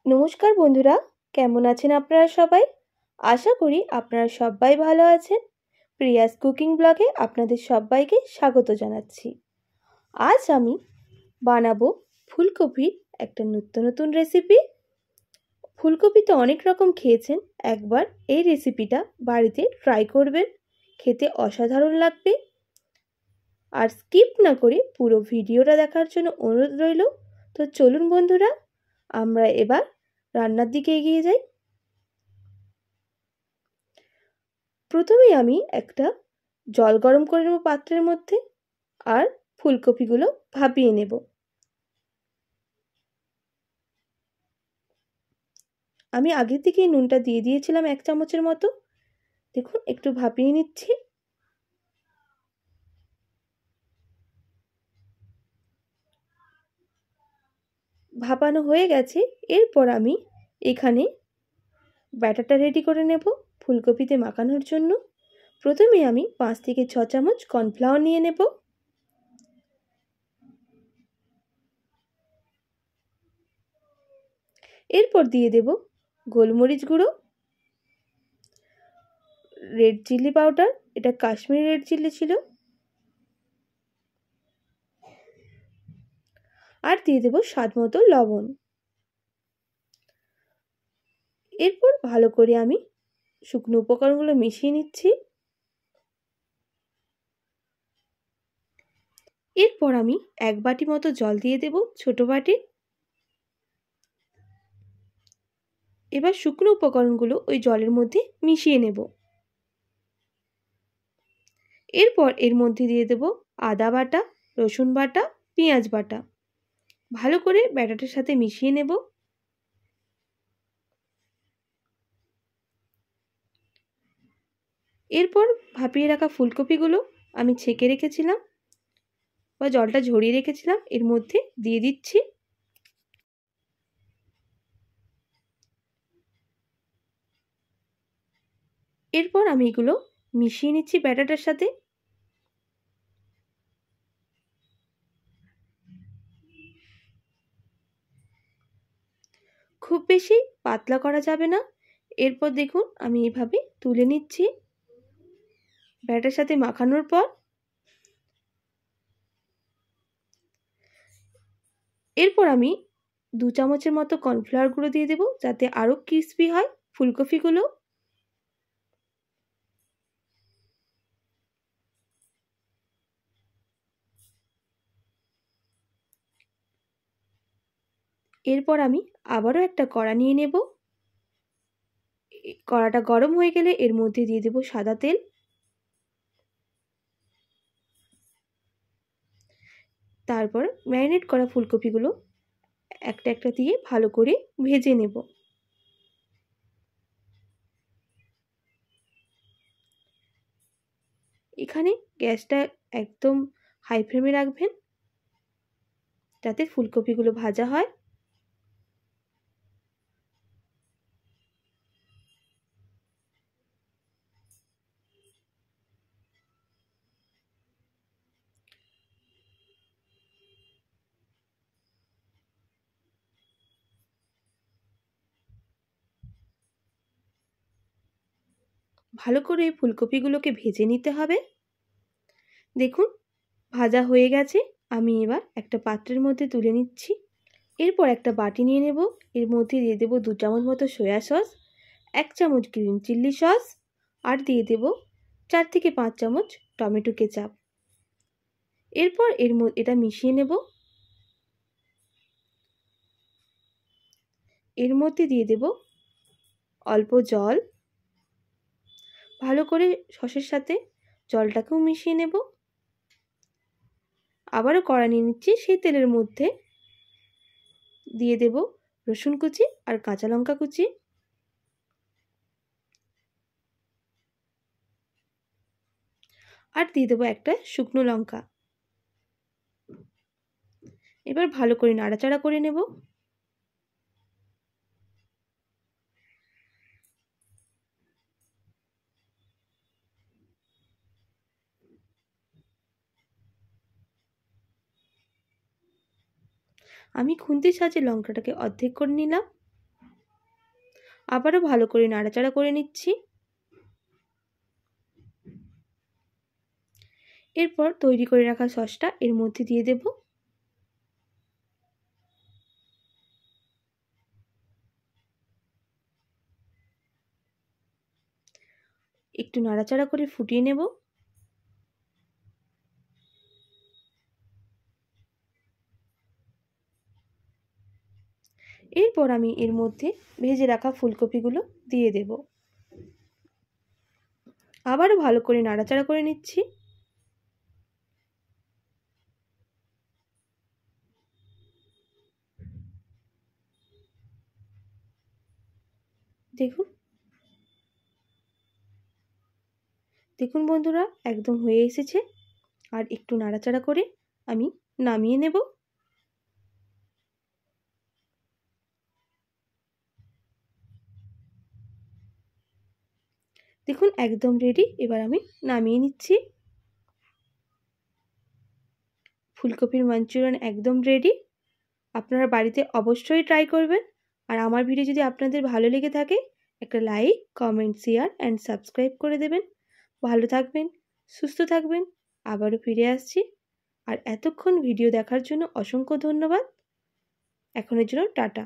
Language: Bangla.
নমস্কার বন্ধুরা, কেমন আছেন আপনারা সবাই? আশা করি আপনারা সবাই ভালো আছেন। প্রিয়াস কুকিং ব্লগে আপনাদের সবাইকে স্বাগত জানাচ্ছি। আজ আমি বানাবো ফুলকপির একটা নতুন রেসিপি। ফুলকপি তো অনেক রকম খেয়েছেন, একবার এই রেসিপিটা বাড়িতে ট্রাই করবেন, খেতে অসাধারণ লাগবে। আর স্কিপ না করে পুরো ভিডিওটা দেখার জন্য অনুরোধ রইল। তো চলুন বন্ধুরা, আমরা এবার রান্নার দিকে এগিয়ে যাই। প্রথমেই আমি একটা জল গরম করে নেব পাত্রের মধ্যে, আর ফুলকপিগুলো ভাপিয়ে নেব। আমি আগের থেকেই নুনটা দিয়ে দিয়েছিলাম 1 চামচের মতো। দেখুন, একটু ভাপিয়ে নিচ্ছি। ভাপানো হয়ে গেছে। এরপর আমি এখানে ব্যাটারটা রেডি করে নেব ফুলকপিতে মাখানোর জন্য। প্রথমে আমি 5 থেকে 6 চামচ কর্নফ্লাওয়ার নিয়ে নেব। এরপর দিয়ে দেব গোলমরিচ গুঁড়ো, রেড চিলি পাউডার, এটা কাশ্মীরি রেড চিলি ছিল, আর দিয়ে দেব স্বাদ মতো লবণ। এরপর ভালো করে আমি শুকনো উপকরণগুলো মিশিয়ে নিচ্ছি। এরপর আমি 1 বাটি মতো জল দিয়ে দেব, ছোট বাটি। এবার শুকনো উপকরণগুলো ওই জলের মধ্যে মিশিয়ে নেব। এরপর এর মধ্যে দিয়ে দেব আদা বাটা, রসুন বাটা, পেঁয়াজ বাটা। ভালো করে ব্যাটারের সাথে মিশিয়ে নেব। এরপর ভাপিয়ে রাখা ফুলকপিগুলো আমি ছেঁকে রেখেছিলাম বা জলটা ঝরিয়ে রেখেছিলাম এর মধ্যে দিয়ে দিচ্ছি। এরপর আমি এগুলো মিশিয়ে নিচ্ছি ব্যাটারটার সাথে। খুব বেশি পাতলা করা যাবে না। এরপর দেখুন আমি এইভাবে তুলে নিচ্ছি ব্যাটার সাথে মাখানোর পর। এরপর আমি 2 চামচের মতো কর্নফ্লাওয়ার গুঁড়ো দিয়ে দেব, যাতে আরও ক্রিস্পি হয় ফুলকপিগুলো। এরপর আমি আবারও একটা কড়া নিয়ে নেব। কড়াটা গরম হয়ে গেলে এর মধ্যে দিয়ে দেব সাদা তেল। তারপর ম্যারিনেট করা ফুলকপিগুলো একটা একটা দিয়ে ভালো করে ভেজে নেব। এখানে গ্যাসটা একদম হাই ফ্লেমে রাখবেন, যাতে ফুলকপিগুলো ভাজা হয়। ভালো করে ফুলকপিগুলোকে ভেজে নিতে হবে। দেখুন ভাজা হয়ে গেছে। আমি এবার একটা পাত্রের মধ্যে তুলে নিচ্ছি। এরপর একটা বাটি নিয়ে নেব। এর মধ্যে দিয়ে দেব 2 চামচ মতো সয়া সস, 1 চামচ গ্রিন চিলি সস, আর দিয়ে দেব 4 থেকে 5 চামচ টমেটো কেচাপ। এরপর এটা মিশিয়ে নেব। এর মধ্যে দিয়ে দেব অল্প জল। ভালো করে সসের সাথে জলটাকেও মিশিয়ে নেব। আবারও কড়া নিয়ে নিচ্ছি। সেই তেলের মধ্যে দিয়ে দেব রসুন কুচি আর কাঁচা লঙ্কা কুচি। আর দিয়ে দেবো একটা শুকনো লঙ্কা। এবার ভালো করে নাড়াচাড়া করে নেব। আমি খুন্তির সাহায্যে লঙ্কাটাকে অর্ধেক করে নিলাম। আবারও ভালো করে নাড়াচাড়া করে নিচ্ছি। এরপর তৈরি করে রাখা সসটা এর মধ্যে দিয়ে দেব। একটু নাড়াচাড়া করে ফুটিয়ে নেব। এরপর আমি এর মধ্যে ভেজে রাখা ফুলকপিগুলো দিয়ে দেব। আবারও ভালো করে নাড়াচাড়া করে নিচ্ছি। দেখুন বন্ধুরা, একদম হয়ে এসেছে। আর একটু নাড়াচাড়া করে আমি নামিয়ে নেব। দেখুন একদম রেডি। এবার আমি নামিয়ে নিচ্ছি। ফুলকপির মাঞ্চুরিয়ান একদম রেডি। আপনারা বাড়িতে অবশ্যই ট্রাই করবেন। আর আমার ভিডিও যদি আপনাদের ভালো লেগে থাকে, একটা like, comment, share and subscribe করে দেবেন। ভালো থাকবেন, সুস্থ থাকবেন। আবারও ফিরে আসছি। আর এতক্ষণ ভিডিও দেখার জন্য অসংখ্য ধন্যবাদ। এখনের জন্য টাটা।